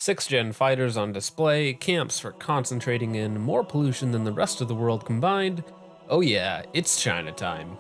6th-gen fighters on display, camps for concentrating in, more pollution than the rest of the world combined. Oh yeah, it's China time.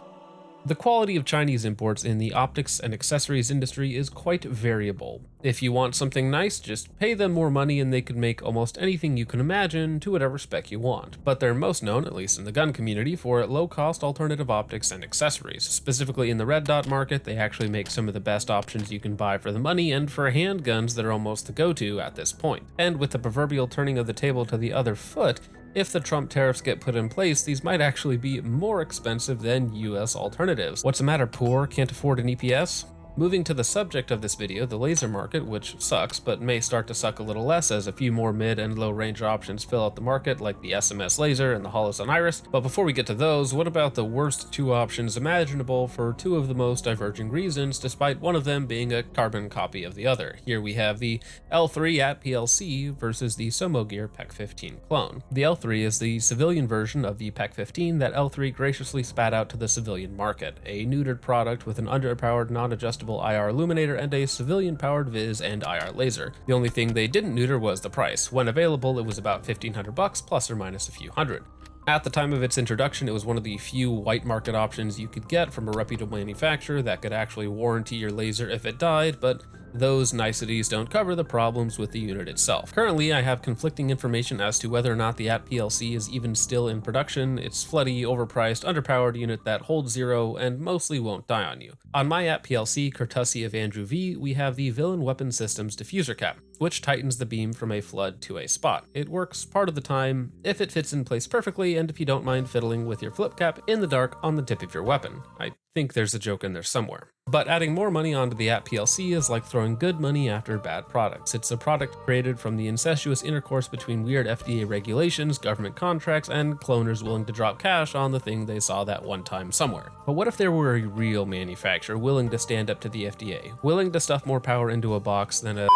The quality of Chinese imports in the optics and accessories industry is quite variable. If you want something nice, just pay them more money and they can make almost anything you can imagine to whatever spec you want. But they're most known, at least in the gun community, for low-cost alternative optics and accessories. Specifically in the red dot market, they actually make some of the best options you can buy for the money, and for handguns that are almost the go-to at this point. And with the proverbial turning of the table to the other foot, if the Trump tariffs get put in place, these might actually be more expensive than US alternatives. What's the matter, poor? Can't afford an EPS? Moving to the subject of this video, the laser market, which sucks, but may start to suck a little less as a few more mid and low range options fill out the market, like the SMS laser and the Holosun Iris. But before we get to those, what about the worst two options imaginable for two of the most diverging reasons, despite one of them being a carbon copy of the other? Here we have the L3 Atpial-C versus the Somogear Peq-15 clone. The L3 is the civilian version of the Peq-15 that L3 graciously spat out to the civilian market, a neutered product with an underpowered, non-adjustable IR illuminator and a civilian-powered Viz and IR laser. The only thing they didn't neuter was the price. When available, it was about $1,500 plus or minus a few hundred. At the time of its introduction, it was one of the few white market options you could get from a reputable manufacturer that could actually warranty your laser if it died, but those niceties don't cover the problems with the unit itself. Currently, I have conflicting information as to whether or not the Atpial-C is even still in production. It's floody, overpriced, underpowered unit that holds zero and mostly won't die on you. On my Atpial-C, courtesy of Andrew V, we have the Villain Weapon Systems diffuser cap, which tightens the beam from a flood to a spot. It works part of the time if it fits in place perfectly and if you don't mind fiddling with your flip cap in the dark on the tip of your weapon. I think there's a joke in there somewhere. But adding more money onto the Atpial-C is like throwing good money after bad products. It's a product created from the incestuous intercourse between weird FDA regulations, government contracts, and cloners willing to drop cash on the thing they saw that one time somewhere. But what if there were a real manufacturer willing to stand up to the FDA, willing to stuff more power into a box than an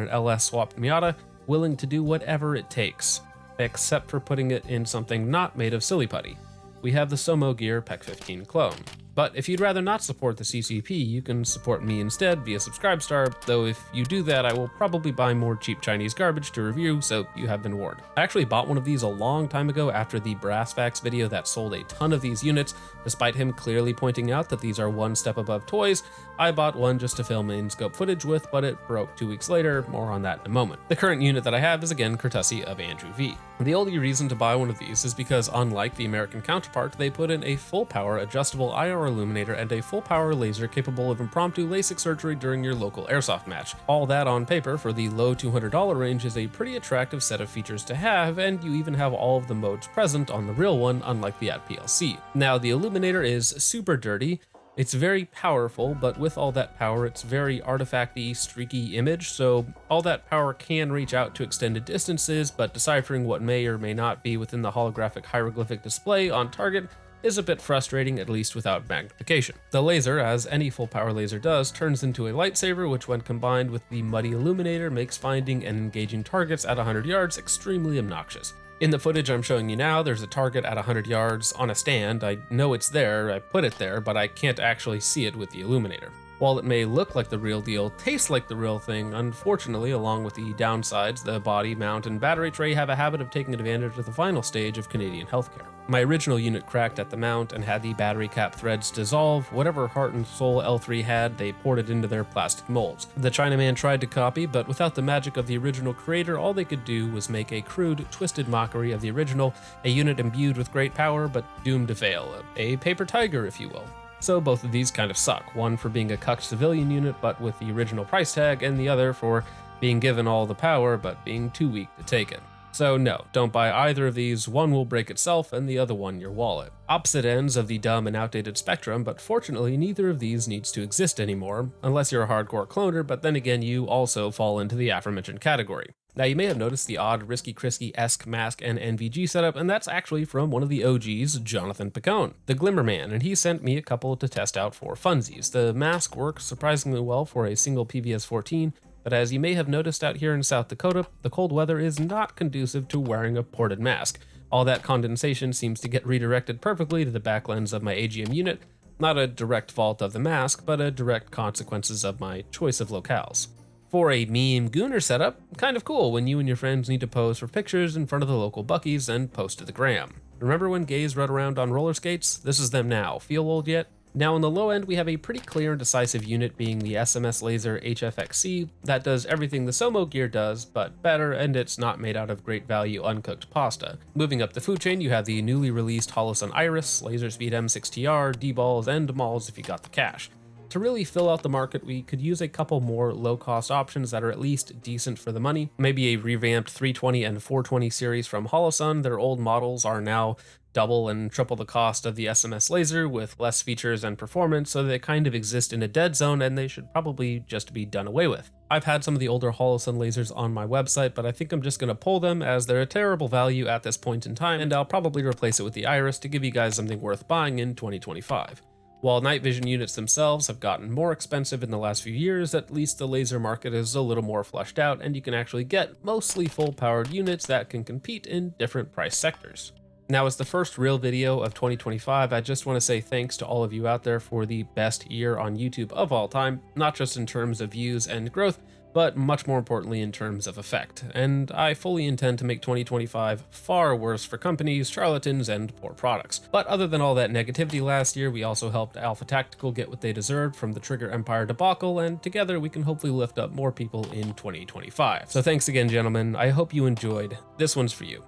LS swapped Miata, willing to do whatever it takes, except for putting it in something not made of silly putty? We have the Somogear Peq-15 clone. But if you'd rather not support the CCP, you can support me instead via Subscribestar, though if you do that, I will probably buy more cheap Chinese garbage to review, so you have been warned. I actually bought one of these a long time ago after the Brassfax video that sold a ton of these units. Despite him clearly pointing out that these are one step above toys, I bought one just to film in-scope footage with, but it broke 2 weeks later, more on that in a moment. The current unit that I have is again courtesy of Andrew V. The only reason to buy one of these is because, unlike the American counterpart, they put in a full-power adjustable IR illuminator and a full-power laser capable of impromptu LASIK surgery during your local airsoft match. All that on paper for the low $200 range is a pretty attractive set of features to have, and you even have all of the modes present on the real one, unlike the Atpial-C. Now, the illuminator is super dirty. It's very powerful, but with all that power, it's very artifacty, streaky image, so all that power can reach out to extended distances, but deciphering what may or may not be within the holographic hieroglyphic display on target is a bit frustrating, at least without magnification. The laser, as any full power laser does, turns into a lightsaber, which when combined with the muddy illuminator makes finding and engaging targets at 100 yards extremely obnoxious. In the footage I'm showing you now, there's a target at 100 yards on a stand. I know it's there, I put it there, but I can't actually see it with the illuminator. While it may look like the real deal, taste like the real thing, unfortunately, along with the downsides, the body, mount, and battery tray have a habit of taking advantage of the final stage of Canadian healthcare. My original unit cracked at the mount and had the battery cap threads dissolve. Whatever heart and soul L3 had, they poured it into their plastic molds. The Chinaman tried to copy, but without the magic of the original creator, all they could do was make a crude, twisted mockery of the original, a unit imbued with great power, but doomed to fail. A paper tiger, if you will. So both of these kind of suck, one for being a cucked civilian unit but with the original price tag, and the other for being given all the power but being too weak to take it. So no, don't buy either of these. One will break itself and the other one your wallet. Opposite ends of the dumb and outdated spectrum, but fortunately neither of these needs to exist anymore, unless you're a hardcore cloner, but then again you also fall into the aforementioned category. Now you may have noticed the odd Risky Krisky-esque mask and NVG setup, and that's actually from one of the OGs, Jonathan Peq-15, the Glimmer Man, and he sent me a couple to test out for funsies. The mask works surprisingly well for a single PVS-14, but as you may have noticed out here in South Dakota, the cold weather is not conducive to wearing a ported mask. All that condensation seems to get redirected perfectly to the back lens of my AGM unit, Not a direct fault of the mask, but a direct consequences of my choice of locales. For a meme gooner setup, kind of cool when you and your friends need to pose for pictures in front of the local Buc-ee's and post to the gram. Remember when gays rode around on roller skates? This is them now. Feel old yet? Now on the low end, we have a pretty clear and decisive unit being the SMS laser HFX-C that does everything the Somogear does, but better, and it's not made out of great value uncooked pasta. Moving up the food chain, you have the newly released Holosun Iris, Laserspeed M6TR, D-balls, and Mauls if you got the cash. To really fill out the market, we could use a couple more low-cost options that are at least decent for the money. Maybe a revamped 320 and 420 series from Holosun. Their old models are now double and triple the cost of the SMS laser with less features and performance, so they kind of exist in a dead zone and they should probably just be done away with. I've had some of the older Holosun lasers on my website, but I think I'm just going to pull them as they're a terrible value at this point in time, and I'll probably replace it with the Iris to give you guys something worth buying in 2025. While night vision units themselves have gotten more expensive in the last few years, at least the laser market is a little more fleshed out and you can actually get mostly full-powered units that can compete in different price sectors. Now, as the first real video of 2025, I just want to say thanks to all of you out there for the best year on YouTube of all time, not just in terms of views and growth, but much more importantly in terms of effect. And I fully intend to make 2025 far worse for companies, charlatans, and poor products. But other than all that negativity last year, we also helped Alpha Tactical get what they deserved from the Trigger Empire debacle, and together we can hopefully lift up more people in 2025. So thanks again, gentlemen. I hope you enjoyed. This one's for you.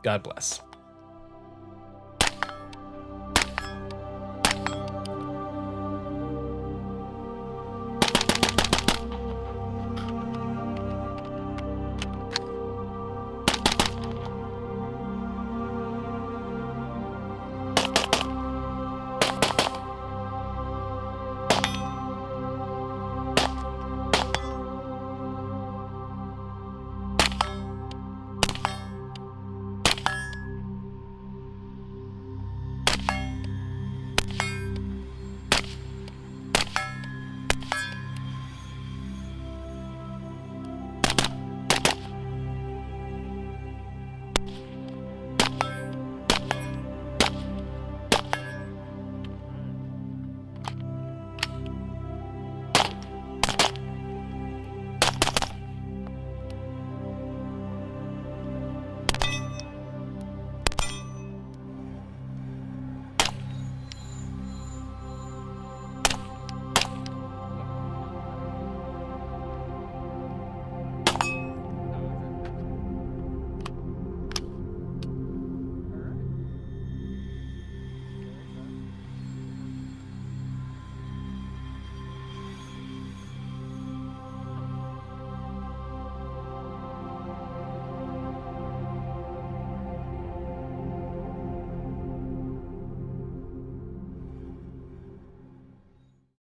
God bless.